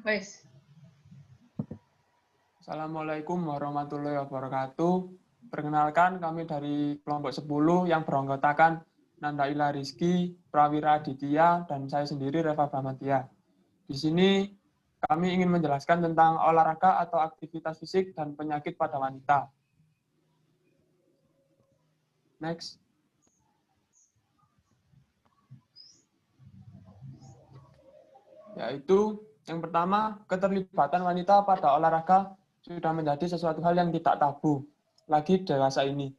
Wes. Assalamualaikum warahmatullahi wabarakatuh. Perkenalkan, kami dari kelompok 10 yang beranggotakan Nanda Ila Rizky, Prawira Aditya, dan saya sendiri Reva Brahmatia. Di sini kami ingin menjelaskan tentang olahraga atau aktivitas fisik dan penyakit pada wanita. Next. Yaitu yang pertama, keterlibatan wanita pada olahraga sudah menjadi sesuatu hal yang tidak tabu lagi dewasa ini.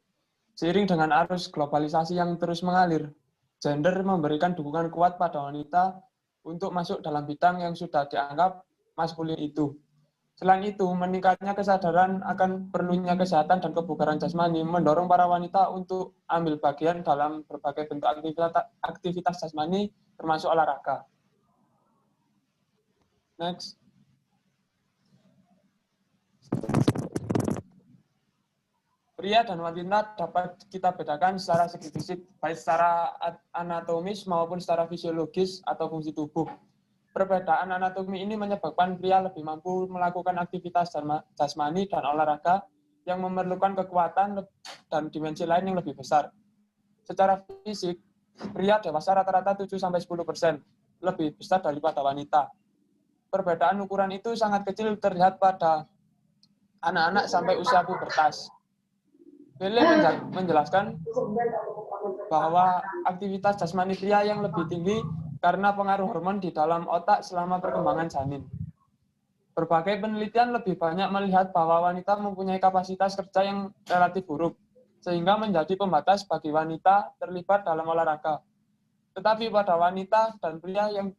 Seiring dengan arus globalisasi yang terus mengalir, gender memberikan dukungan kuat pada wanita untuk masuk dalam bidang yang sudah dianggap maskulin itu. Selain itu, meningkatnya kesadaran akan perlunya kesehatan dan kebugaran jasmani mendorong para wanita untuk ambil bagian dalam berbagai bentuk aktivitas jasmani termasuk olahraga. Next. Pria dan wanita dapat kita bedakan secara segi fisik, baik secara anatomis maupun secara fisiologis atau fungsi tubuh. Perbedaan anatomi ini menyebabkan pria lebih mampu melakukan aktivitas jasmani dan olahraga yang memerlukan kekuatan dan dimensi lain yang lebih besar. Secara fisik, pria dewasa rata-rata 7-10% lebih besar daripada wanita. Perbedaan ukuran itu sangat kecil terlihat pada anak-anak sampai usia pubertas. Bele menjelaskan bahwa aktivitas jasmani pria yang lebih tinggi karena pengaruh hormon di dalam otak selama perkembangan janin. Berbagai penelitian lebih banyak melihat bahwa wanita mempunyai kapasitas kerja yang relatif buruk, sehingga menjadi pembatas bagi wanita terlibat dalam olahraga. Tetapi pada wanita dan pria yang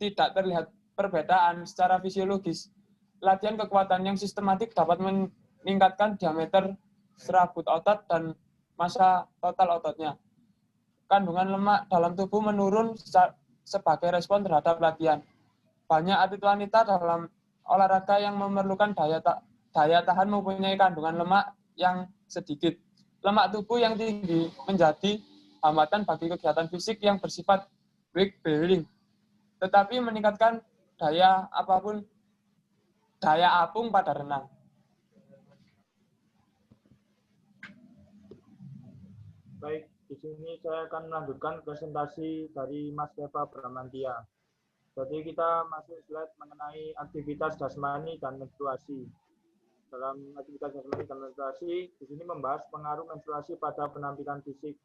tidak terlihat perbedaan secara fisiologis, latihan kekuatan yang sistematik dapat meningkatkan diameter serabut otot dan massa total ototnya. Kandungan lemak dalam tubuh menurun sebagai respon terhadap latihan. Banyak atlet wanita dalam olahraga yang memerlukan daya tahan mempunyai kandungan lemak yang sedikit. Lemak tubuh yang tinggi menjadi hambatan bagi kegiatan fisik yang bersifat weight bearing, tetapi meningkatkan daya apung pada renang. Baik, di sini saya akan melanjutkan presentasi dari Mas Reva Brahmatia. Jadi kita masuk slide mengenai aktivitas jasmani dan menstruasi. Dalam aktivitas jasmani dan menstruasi, di sini membahas pengaruh menstruasi pada penampilan fisik.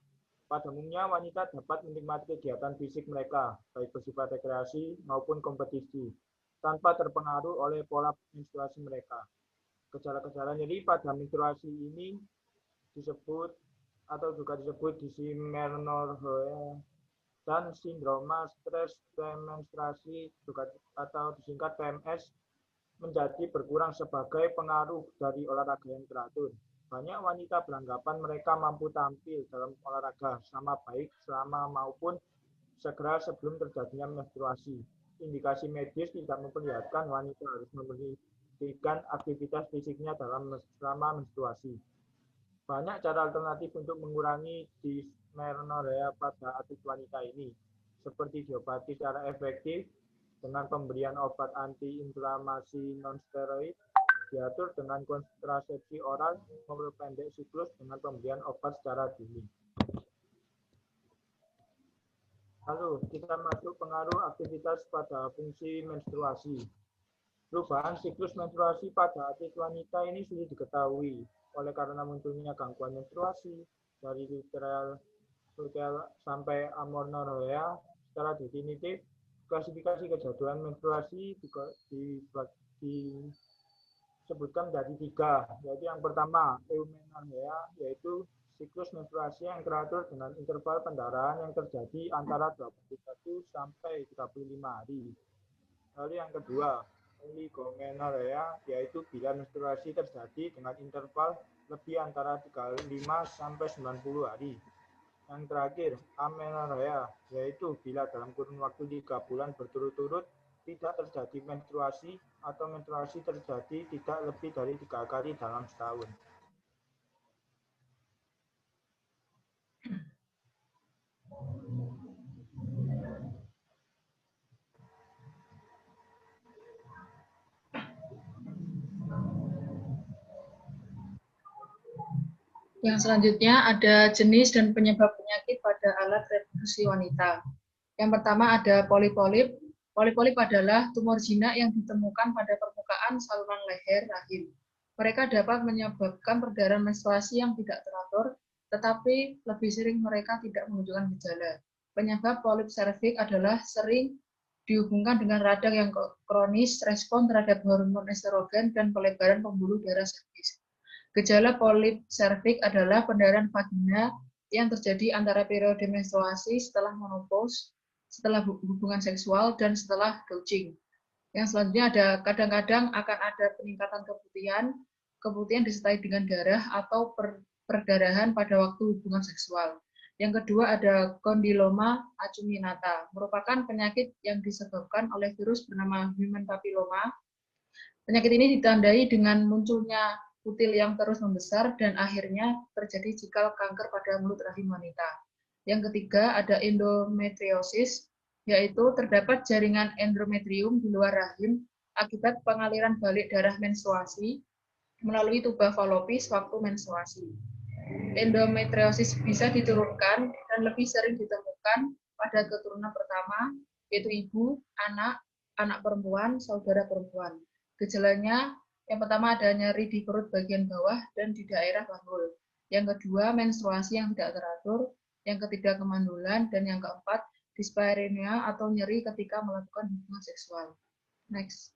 Pada umumnya, wanita dapat menikmati kegiatan fisik mereka, baik bersifat rekreasi maupun kompetisi, tanpa terpengaruh oleh pola menstruasi mereka. Gejala-gejala nyeri pada menstruasi ini disebut atau juga disebut dysmenorrhea dan sindroma stres premenstruasi juga atau disingkat PMS menjadi berkurang sebagai pengaruh dari olahraga yang teratur. Banyak wanita beranggapan mereka mampu tampil dalam olahraga sama baik selama maupun segera sebelum terjadinya menstruasi. Indikasi medis tidak memperlihatkan wanita harus memperhatikan aktivitas fisiknya selama menstruasi. Banyak cara alternatif untuk mengurangi dysmenorrhea pada atlet wanita ini, seperti diobati secara efektif dengan pemberian obat antiinflamasi non-steroid, diatur dengan kontrasepsi oral, memperpendek siklus dengan pemberian obat secara dini. Lalu kita masuk pengaruh aktivitas pada fungsi menstruasi. Perubahan siklus menstruasi pada atlet wanita ini sulit diketahui oleh karena munculnya gangguan menstruasi dari luteal sampai amenorrhea secara definitif. Klasifikasi kejatuhan menstruasi disebutkan menjadi 3, yaitu yang pertama eumenorrhea, yaitu siklus menstruasi yang teratur dengan interval pendarahan yang terjadi antara 21 sampai 35 hari. Lalu yang kedua, oligomenorrhea, yaitu bila menstruasi terjadi dengan interval lebih antara 35 sampai 90 hari. Yang terakhir, amenorrhea, yaitu bila dalam kurun waktu 3 bulan berturut-turut tidak terjadi menstruasi atau menstruasi terjadi tidak lebih dari 3 kali dalam setahun. Yang selanjutnya ada jenis dan penyebab penyakit pada alat reproduksi wanita. Yang pertama ada polipolip. Polipolip adalah tumor jinak yang ditemukan pada permukaan saluran leher rahim. Mereka dapat menyebabkan perdarahan menstruasi yang tidak teratur, tetapi lebih sering mereka tidak menunjukkan gejala. Penyebab polip serviks adalah sering dihubungkan dengan radang yang kronis, respon terhadap hormon estrogen, dan pelebaran pembuluh darah serviks. Gejala polip serviks adalah pendarahan vagina yang terjadi antara periode menstruasi, setelah menopause, setelah hubungan seksual, dan setelah douging. Yang selanjutnya ada kadang-kadang akan ada peningkatan keputihan disertai dengan darah atau perdarahan pada waktu hubungan seksual. Yang kedua ada kondiloma acuminata, merupakan penyakit yang disebabkan oleh virus bernama human papilloma. Penyakit ini ditandai dengan munculnya kutil yang terus membesar dan akhirnya terjadi cikal kanker pada mulut rahim wanita. Yang ketiga ada endometriosis, yaitu terdapat jaringan endometrium di luar rahim akibat pengaliran balik darah menstruasi melalui tuba falopis waktu menstruasi. Endometriosis bisa diturunkan dan lebih sering ditemukan pada keturunan pertama, yaitu ibu, anak perempuan, saudara perempuan. Gejalanya yang pertama ada nyeri di perut bagian bawah dan di daerah panggul. Yang kedua menstruasi yang tidak teratur. Yang ketiga kemandulan. Dan yang keempat dyspareunia atau nyeri ketika melakukan hubungan seksual. Next.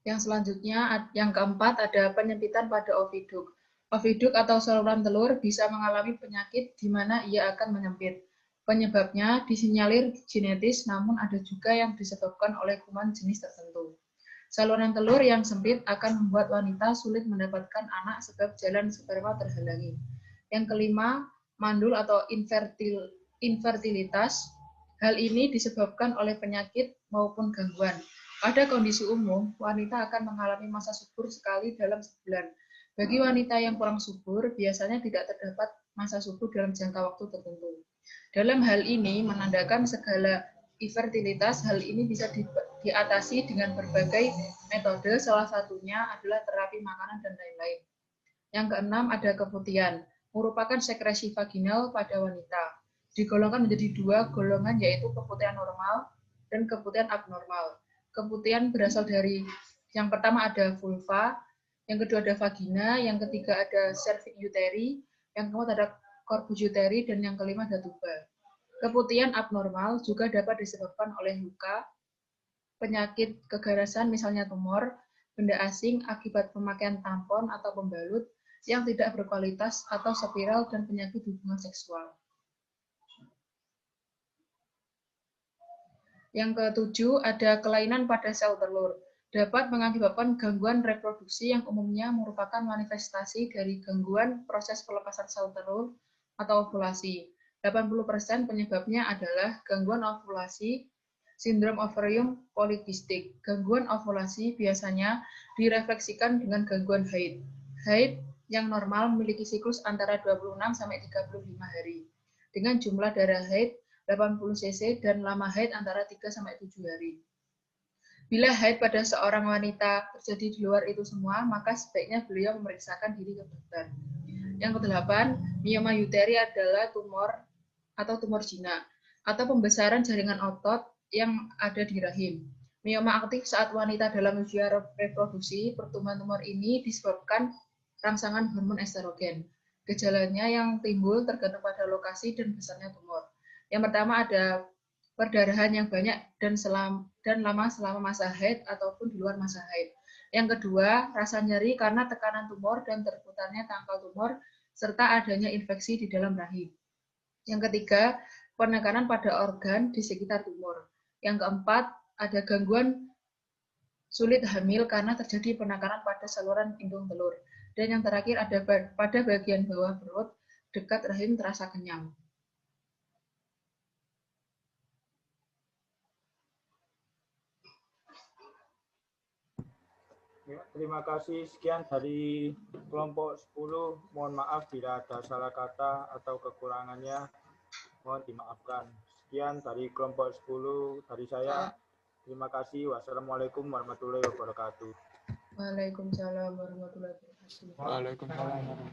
Yang selanjutnya, yang keempat ada penyempitan pada oviduk. Oviduk atau saluran telur bisa mengalami penyakit di mana ia akan menyempit. Penyebabnya disinyalir genetis, namun ada juga yang disebabkan oleh kuman jenis tertentu. Saluran telur yang sempit akan membuat wanita sulit mendapatkan anak sebab jalan sperma terhalangi. Yang kelima, mandul atau infertilitas. Hal ini disebabkan oleh penyakit maupun gangguan. Pada kondisi umum, wanita akan mengalami masa subur sekali dalam sebulan. Bagi wanita yang kurang subur, biasanya tidak terdapat masa subur dalam jangka waktu tertentu. Dalam hal ini, menandakan segala infertilitas, hal ini bisa diatasi dengan berbagai metode, salah satunya adalah terapi makanan dan lain-lain. Yang keenam, ada keputihan, merupakan sekresi vaginal pada wanita. Digolongkan menjadi dua golongan, yaitu keputihan normal dan keputihan abnormal. Keputihan berasal dari yang pertama ada vulva, yang kedua ada vagina, yang ketiga ada cervix uteri, yang keempat ada corpus uteri, dan yang kelima ada tuba. Keputihan abnormal juga dapat disebabkan oleh luka, penyakit keganasan misalnya tumor, benda asing akibat pemakaian tampon atau pembalut yang tidak berkualitas atau spiral, dan penyakit hubungan seksual. Yang ketujuh, ada kelainan pada sel telur. Dapat mengakibatkan gangguan reproduksi yang umumnya merupakan manifestasi dari gangguan proses pelepasan sel telur atau ovulasi. 80% penyebabnya adalah gangguan ovulasi, sindrom ovarium polikistik. Gangguan ovulasi biasanya direfleksikan dengan gangguan haid. Haid yang normal memiliki siklus antara 26 sampai 35 hari. Dengan jumlah darah haid 80 cc dan lama haid antara 3 sampai 7 hari. Bila haid pada seorang wanita terjadi di luar itu semua, maka sebaiknya beliau memeriksakan diri ke dokter. Yang kedelapan, mioma uteri adalah tumor atau tumor jinak atau pembesaran jaringan otot yang ada di rahim. Mioma aktif saat wanita dalam usia reproduksi. Pertumbuhan tumor ini disebabkan rangsangan hormon estrogen. Gejalanya yang timbul tergantung pada lokasi dan besarnya tumor. Yang pertama ada perdarahan yang banyak dan lama selama masa haid ataupun di luar masa haid. Yang kedua, rasa nyeri karena tekanan tumor dan terputarnya tangkal tumor serta adanya infeksi di dalam rahim. Yang ketiga, penekanan pada organ di sekitar tumor. Yang keempat, ada gangguan sulit hamil karena terjadi penekanan pada saluran indung telur. Dan yang terakhir ada pada bagian bawah perut dekat rahim terasa kenyang. Ya, terima kasih. Sekian dari kelompok 10. Mohon maaf bila ada salah kata atau kekurangannya. Mohon dimaafkan. Sekian dari kelompok 10 dari saya. Terima kasih. Wassalamualaikum warahmatullahi wabarakatuh. Waalaikumsalam warahmatullahi wabarakatuh. Waalaikumsalam.